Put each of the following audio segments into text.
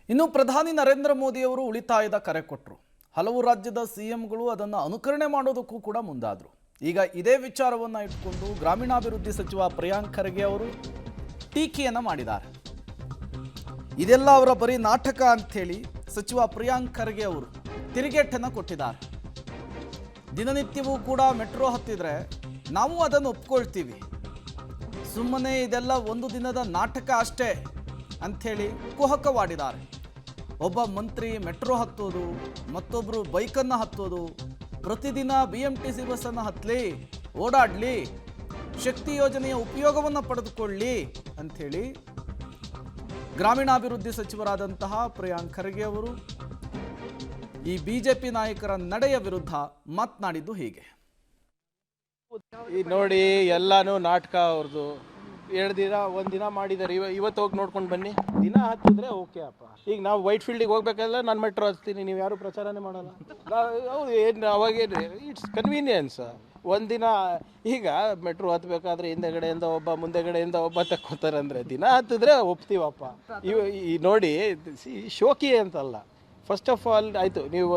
ಇನ್ನು ಪ್ರಧಾನಿ ನರೇಂದ್ರ ಮೋದಿ ಅವರು ಉಳಿತಾಯದ ಕರೆ ಕೊಟ್ಟರು. ಹಲವು ರಾಜ್ಯದ ಸಿಎಂಗಳು ಅದನ್ನು ಅನುಕರಣೆ ಮಾಡೋದಕ್ಕೂ ಕೂಡ ಮುಂದಾದರು. ಈಗ ಇದೇ ವಿಚಾರವನ್ನು ಇಟ್ಕೊಂಡು ಗ್ರಾಮೀಣಾಭಿವೃದ್ಧಿ ಸಚಿವ ಪ್ರಿಯಾಂಕ್ ಖರ್ಗೆ ಅವರು ಟೀಕೆಯನ್ನು ಮಾಡಿದ್ದಾರೆ. ಇದೆಲ್ಲ ಅವರ ಬರೀ ನಾಟಕ ಅಂಥೇಳಿ ಸಚಿವ ಪ್ರಿಯಾಂಕ್ ಖರ್ಗೆ ಅವರು ತಿರುಗೇಟನ್ನು ಕೊಟ್ಟಿದ್ದಾರೆ. ದಿನನಿತ್ಯವೂ ಕೂಡ ಮೆಟ್ರೋ ಹತ್ತಿದ್ರೆ ನಾವು ಅದನ್ನು ಒಪ್ಕೊಳ್ತೀವಿ, ಸುಮ್ಮನೆ ಇದೆಲ್ಲ ಒಂದು ದಿನದ ನಾಟಕ ಅಷ್ಟೇ ಅಂಥೇಳಿ ಕುಹಕವಾಡಿದ್ದಾರೆ. ಒಬ್ಬ ಮಂತ್ರಿ ಮೆಟ್ರೋ ಹತ್ತೋದು, ಮತ್ತೊಬ್ಬರು ಬೈಕನ್ನು ಹತ್ತೋದು, ಪ್ರತಿದಿನ BMTC ಬಸ್ಸನ್ನು ಹತ್ತಲಿ, ಓಡಾಡಲಿ, ಶಕ್ತಿ ಯೋಜನೆಯ ಉಪಯೋಗವನ್ನು ಪಡೆದುಕೊಳ್ಳಿ ಅಂಥೇಳಿ ಗ್ರಾಮೀಣಾಭಿವೃದ್ಧಿ ಸಚಿವರಾದಂತಹ ಪ್ರಿಯಾಂಕ್ ಖರ್ಗೆ ಅವರು ಈ BJP ನಾಯಕರ ನಡೆಯ ವಿರುದ್ಧ ಮಾತನಾಡಿದ್ದು ಹೀಗೆ. ನೋಡಿ, ಎಲ್ಲಾನು ನಾಟಕ ಅವ್ರದ್ದು. 2 ದಿನ 1 ದಿನ ಮಾಡಿದ್ದಾರೆ. ಇವತ್ತು ಹೋಗಿ ನೋಡ್ಕೊಂಡು ಬನ್ನಿ. ದಿನ ಹತ್ತಿದ್ರೆ ಓಕೆ ಅಪ್ಪ. ಈಗ ನಾವು ವೈಟ್ ಫೀಲ್ಡಿಗೆ ಹೋಗ್ಬೇಕಾದ್ರೆ ನಾನು ಮೆಟ್ರೋ ಹತ್ತೀನಿ, ನೀವು ಯಾರು ಪ್ರಚಾರನೇ ಮಾಡಲ್ಲ. ಹೌದು, ಏನು ಅವಾಗೇನು ಇಟ್ಸ್ ಕನ್ವೀನಿಯನ್ಸ್. 1 ದಿನ ಈಗ ಮೆಟ್ರೋ ಹತ್ಬೇಕಾದ್ರೆ ಹಿಂದೆಗಡೆಯಿಂದ ಒಬ್ಬ ಮುಂದೆಗಡೆಯಿಂದ ಒಬ್ಬ ತಕ್ಕೋತಾರೆ ಅಂದರೆ ದಿನ ಹತ್ತಿದ್ರೆ ಒಪ್ತೀವಪ್ಪ. ಈ ನೋಡಿ, ಶೋಕಿ ಅಂತಲ್ಲ. ಫಸ್ಟ್ ಆಫ್ ಆಲ್ ಆಯಿತು, ನೀವು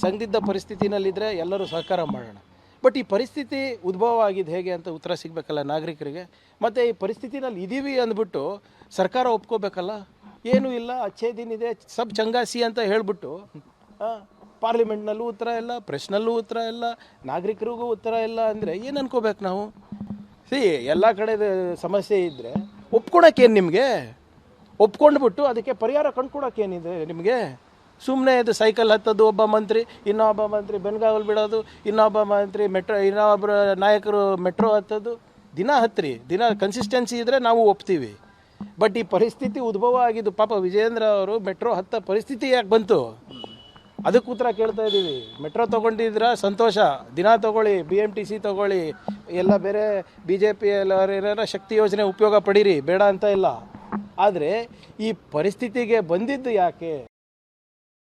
ಸಂದಿಗ್ಧ ಪರಿಸ್ಥಿತಿನಲ್ಲಿದ್ದರೆ ಎಲ್ಲರೂ ಸಹಕಾರ ಮಾಡೋಣ. ಬಟ್ ಈ ಪರಿಸ್ಥಿತಿ ಉದ್ಭವ ಆಗಿದ್ದು ಹೇಗೆ ಅಂತ ಉತ್ತರ ಸಿಗಬೇಕಲ್ಲ ನಾಗರಿಕರಿಗೆ. ಮತ್ತು ಈ ಪರಿಸ್ಥಿತಿನಲ್ಲಿ ಇದ್ದೀವಿ ಅಂದ್ಬಿಟ್ಟು ಸರ್ಕಾರ ಒಪ್ಕೋಬೇಕಲ್ಲ. ಏನೂ ಇಲ್ಲ, ಅಚ್ಚೇ ದಿನ ಇದೆ, ಸಬ್ ಚಂಗಾಸಿ ಅಂತ ಹೇಳಿಬಿಟ್ಟು ಪಾರ್ಲಿಮೆಂಟ್ನಲ್ಲೂ ಉತ್ತರ ಇಲ್ಲ, ಪ್ರೆಸ್ನಲ್ಲೂ ಉತ್ತರ ಇಲ್ಲ, ನಾಗರಿಕರಿಗೂ ಉತ್ತರ ಇಲ್ಲ ಅಂದರೆ ಏನು ಅನ್ಕೋಬೇಕು ನಾವು? ಎಲ್ಲ ಕಡೆ ಸಮಸ್ಯೆ ಇದ್ದರೆ ಒಪ್ಕೊಳಕ್ಕೇನು ನಿಮಗೆ? ಒಪ್ಕೊಂಡ್ಬಿಟ್ಟು ಅದಕ್ಕೆ ಪರಿಹಾರ ಕಂಡುಕೊಡೋಕ್ಕೇನಿದೆ ನಿಮಗೆ? ಸುಮ್ಮನೆ ಇದು ಸೈಕಲ್ ಹತ್ತೋದು ಒಬ್ಬ ಮಂತ್ರಿ, ಇನ್ನೊಬ್ಬ ಮಂತ್ರಿ ಬೆನ್ಗಾವಲು ಬಿಡೋದು, ಇನ್ನೊಬ್ಬ ಮಂತ್ರಿ ಇನ್ನೊಬ್ಬರ ನಾಯಕರು ಮೆಟ್ರೋ ಹತ್ತೋದು. ದಿನ ಹತ್ತಿರಿ, ದಿನ ಕನ್ಸಿಸ್ಟೆನ್ಸಿ ಇದ್ದರೆ ನಾವು ಒಪ್ತೀವಿ. ಬಟ್ ಈ ಪರಿಸ್ಥಿತಿ ಉದ್ಭವ ಆಗಿದ್ದು ಪಾಪ ವಿಜಯೇಂದ್ರ ಅವರು ಮೆಟ್ರೋ ಹತ್ತ ಪರಿಸ್ಥಿತಿ ಯಾಕೆ ಬಂತು ಅದಕ್ಕೆ ಉತ್ತರ ಕೇಳ್ತಾ ಇದ್ದೀವಿ. ಮೆಟ್ರೋ ತೊಗೊಂಡಿದ್ರ ಸಂತೋಷ, ದಿನ ತೊಗೊಳ್ಳಿ, BMTC ತೊಗೊಳ್ಳಿ, ಎಲ್ಲ ಬೇರೆ BJP ಎಲ್ಲ ಶಕ್ತಿ ಯೋಜನೆ ಉಪಯೋಗ ಪಡೀರಿ, ಬೇಡ ಅಂತ ಇಲ್ಲ. ಆದರೆ ಈ ಪರಿಸ್ಥಿತಿಗೆ ಬಂದಿದ್ದು ಯಾಕೆ?